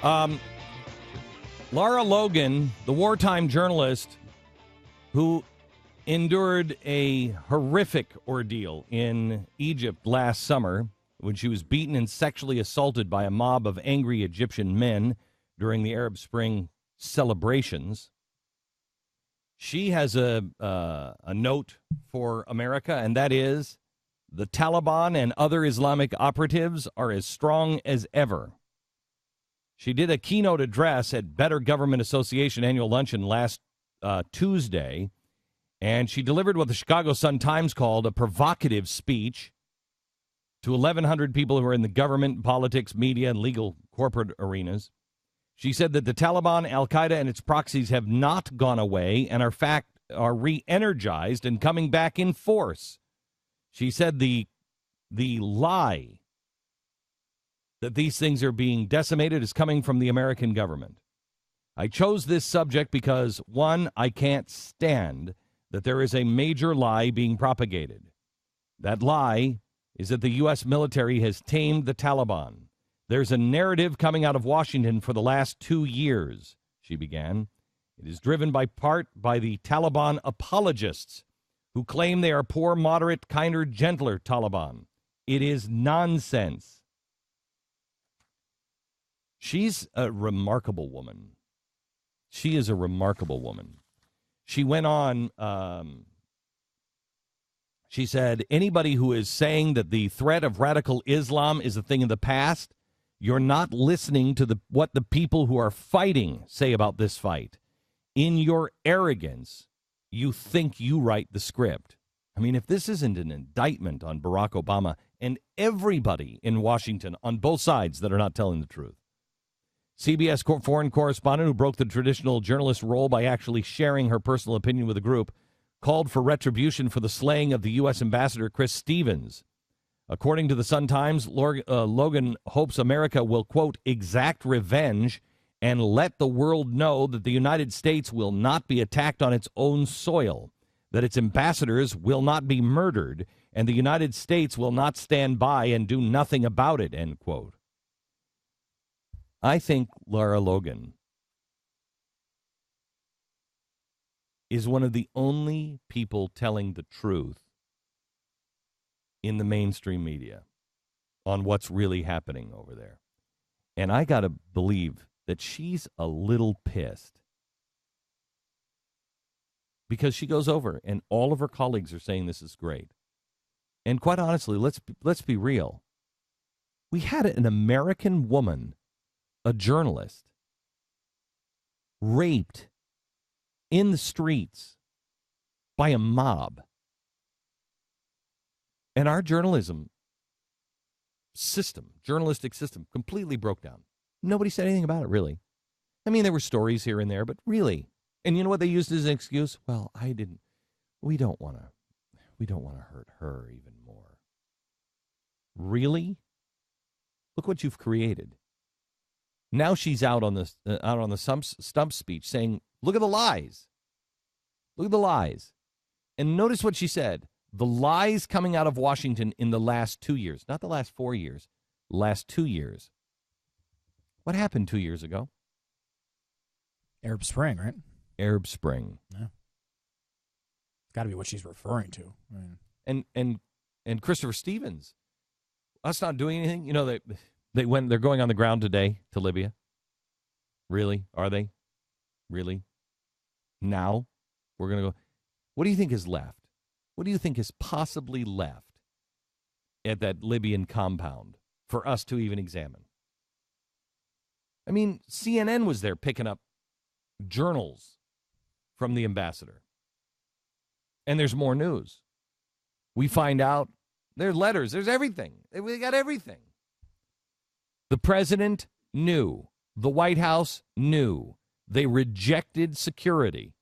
Lara Logan, the wartime journalist who endured a horrific ordeal in Egypt last summer when she was beaten and sexually assaulted by a mob of angry Egyptian men during the Arab Spring celebrations. She has a note for America, and that is the Taliban and other Islamic operatives are as strong as ever. She did a keynote address at Better Government Association annual luncheon last Tuesday, and she delivered what the Chicago Sun-Times called a provocative speech to 1,100 people who are in the government, politics, media, and legal corporate arenas. She said that the Taliban, Al-Qaeda, and its proxies have not gone away and are re-energized and coming back in force. She said the lie that these things are being decimated is coming from the American government. I chose this subject because, one, I can't stand that there is a major lie being propagated. That lie is that the U.S. military has tamed the Taliban. There's a narrative coming out of Washington for the last 2 years, she began. It is driven by the Taliban apologists who claim they are poor, moderate, kinder, gentler Taliban. It is nonsense. She's a remarkable woman. She is a remarkable woman. She went on, she said, anybody who is saying that the threat of radical Islam is a thing of the past, you're not listening to what the people who are fighting say about this fight. In your arrogance, you think you write the script. I mean, if this isn't an indictment on Barack Obama and everybody in Washington on both sides that are not telling the truth. CBS foreign correspondent who broke the traditional journalist role by actually sharing her personal opinion with the group called for retribution for the slaying of the U.S. ambassador Chris Stevens. According to the Sun-Times, Logan hopes America will, quote, exact revenge and let the world know that the United States will not be attacked on its own soil, that its ambassadors will not be murdered, and the United States will not stand by and do nothing about it, end quote. I think Lara Logan is one of the only people telling the truth in the mainstream media on what's really happening over there. And I got to believe that she's a little pissed because she goes over and all of her colleagues are saying this is great. And quite honestly, let's be real. We had an American woman, a journalist, raped in the streets by a mob. And our journalistic system, completely broke down. Nobody said anything about it, really. I mean, there were stories here and there, but really. And you know what they used as an excuse? Well, we don't want to hurt her even more. Really? Look what you've created. Now she's out on the stump speech saying, look at the lies. Look at the lies. And notice what she said. The lies coming out of Washington in the last 2 years, not the last 4 years, last 2 years. What happened 2 years ago? Arab Spring, right? Arab Spring. Yeah. It's got to be what she's referring to. Right. And Christopher Stevens, us not doing anything. You know, they're going on the ground today to Libya. Really? Are they? Really? Now we're going to go. What do you think is left? What do you think is possibly left at that Libyan compound for us to even examine? I mean, CNN was there picking up journals from the ambassador. And there's more news. We find out there's letters, there's everything. We got everything. The president knew. The White House knew. They rejected security.